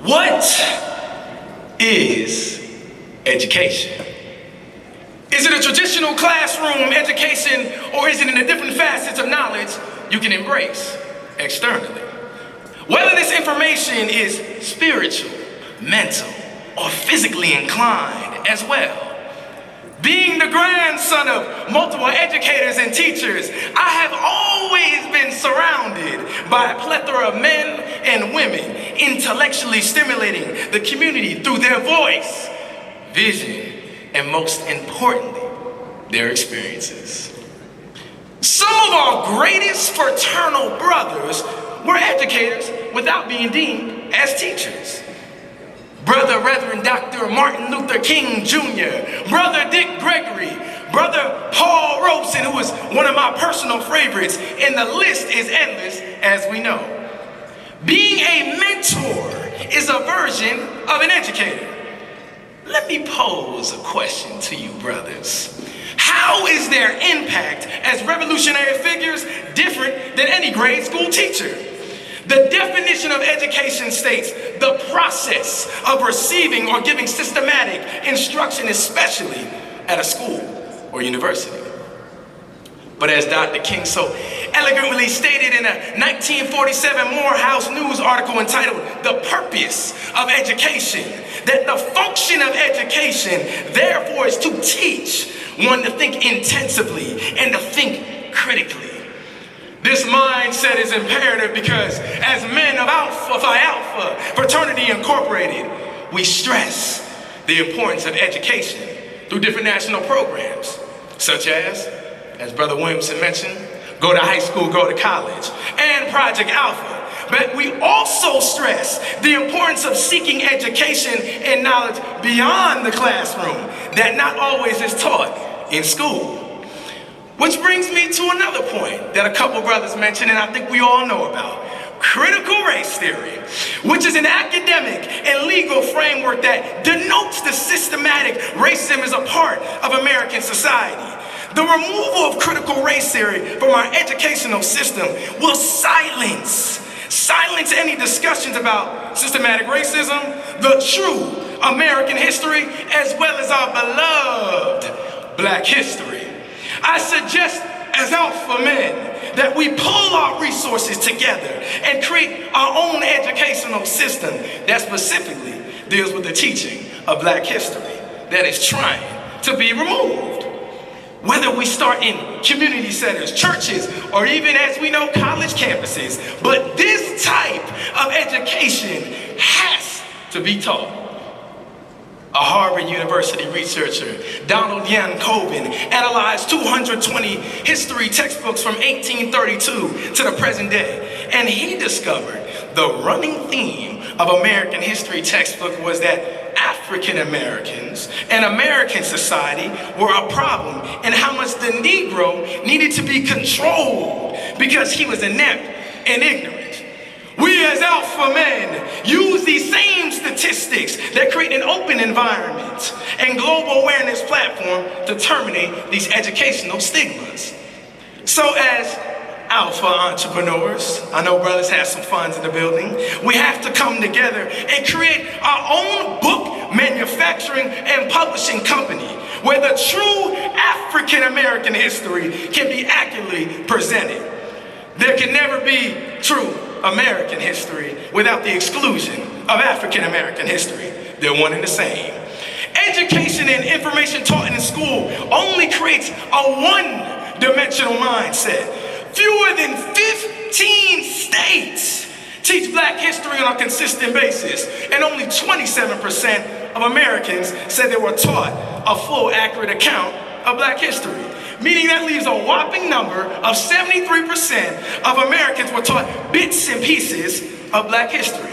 What is education? Is it a traditional classroom education, or is it in the different facets of knowledge you can embrace externally? Whether this information is spiritual, mental, or physically inclined as well. Being the grandson of multiple educators and teachers, I have always been surrounded by a plethora of men and women intellectually stimulating the community through their voice, vision, and most importantly, their experiences. Some of our greatest fraternal brothers were educators without being deemed as teachers. Brother Reverend Dr. Martin Luther King Jr., Brother Dick Gregory, Brother Paul Robeson, who is one of my personal favorites, and the list is endless, as we know. Being a mentor is a version of an educator. Let me pose a question to you, brothers. How is their impact as revolutionary figures different than any grade school teacher? The definition of education states the process of receiving or giving systematic instruction, especially at a school or university. But as Dr. King so elegantly stated in a 1947 Morehouse News article entitled "The Purpose of Education," that the function of education, therefore, is to teach one to think intensively and to think critically. This mindset is imperative because as men of Alpha Phi Alpha Fraternity Incorporated, we stress the importance of education through different national programs, such as Brother Williamson mentioned, Go to High School, Go to College, and Project Alpha. But we also stress the importance of seeking education and knowledge beyond the classroom that not always is taught in school. Which brings me to another point that a couple brothers mentioned and I think we all know about. Critical race theory, which is an academic and legal framework that denotes the systematic racism as a part of American society. The removal of critical race theory from our educational system will silence any discussions about systematic racism, the true American history, as well as our beloved Black history. I suggest as alpha men that we pull our resources together and create our own educational system that specifically deals with the teaching of Black history that is trying to be removed. Whether we start in community centers, churches, or even, as we know, college campuses, but this type of education has to be taught. A Harvard University researcher, Donald Yan Colvin, analyzed 220 history textbooks from 1832 to the present day, and he discovered the running theme of American history textbook was that African Americans and American society were a problem, and how much the Negro needed to be controlled because he was inept and ignorant. We as alpha men use these same statistics that create an open environment and global awareness platform to terminate these educational stigmas. So as alpha entrepreneurs, I know brothers have some funds in the building, we have to come together and create our own book manufacturing and publishing company where the true African American history can be accurately presented. There can never be true American history without the exclusion of African American history. They're one and the same. Education and information taught in school only creates a one-dimensional mindset. Fewer than 15 states teach Black history on a consistent basis, and only 27% of Americans said they were taught a full, accurate account of Black history. Meaning that leaves a whopping number of 73% of Americans were taught bits and pieces of Black history.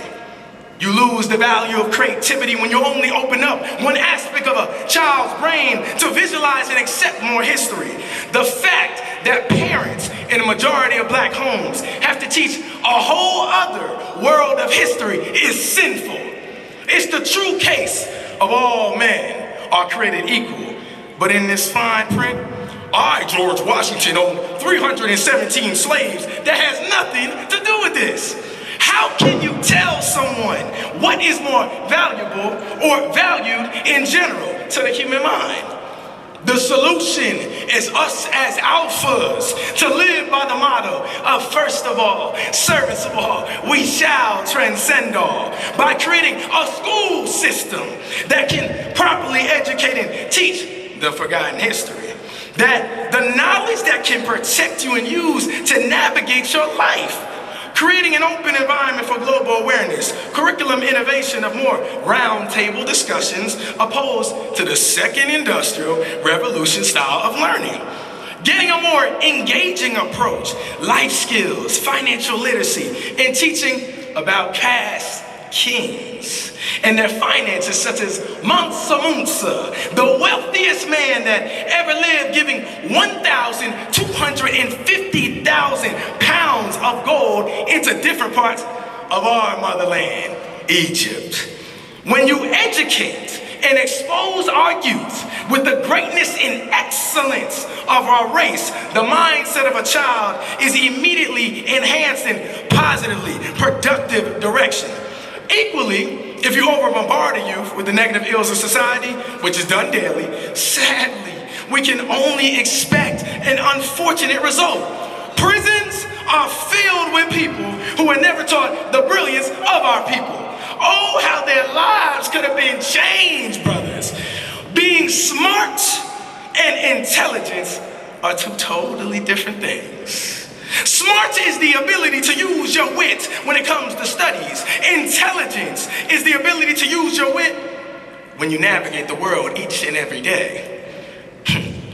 You lose the value of creativity when you only open up one aspect of a child's brain to visualize and accept more history. The fact that parents in a majority of Black homes have to teach a whole other world of history is sinful. It's the true case of all men are created equal. But in this fine print, I, George Washington, owned 317 slaves. That has nothing to do with this. How How can you tell someone what is more valuable or valued in general to the human mind? The solution is us as alphas to live by the motto of first of all, servants of all, we shall transcend all, by creating a school system that can properly educate and teach the forgotten history. That the knowledge that can protect you and use to navigate your life. Creating an open environment for global awareness, curriculum innovation of more roundtable discussions opposed to the second industrial revolution style of learning. Getting a more engaging approach, life skills, financial literacy, and teaching about past kings and their finances, such as Mansa Musa, the wealthiest man that ever lived, giving 1,250,000 pounds of gold into different parts of our motherland, Egypt. When you educate and expose our youth with the greatness and excellence of our race, the mindset of a child is immediately enhanced in positively productive direction. Equally, if you over-bombard a youth with the negative ills of society, which is done daily, sadly, we can only expect an unfortunate result. Prisons are filled with people who were never taught the brilliance of our people. Oh, how their lives could have been changed, brothers. Being smart and intelligence are two totally different things. Smart is the ability to use your wit when it comes to studies. Intelligence is the ability to use your wit when you navigate the world each and every day.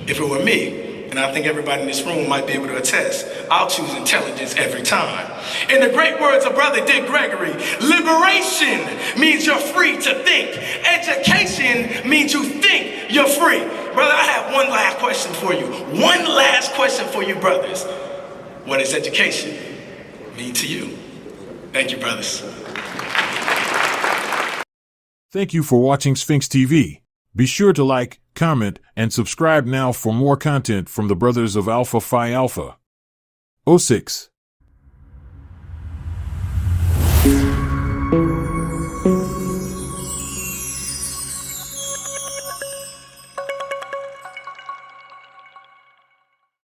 If it were me, and I think everybody in this room might be able to attest, I'll choose intelligence every time. In the great words of Brother Dick Gregory, liberation means you're free to think. Education means you think you're free. Brother, I have one last question for you. One last question for you, brothers. What does education mean to you? Thank you, brothers. Thank you for watching Sphinx TV. Be sure to like, comment, and subscribe now for more content from the brothers of Alpha Phi Alpha. 06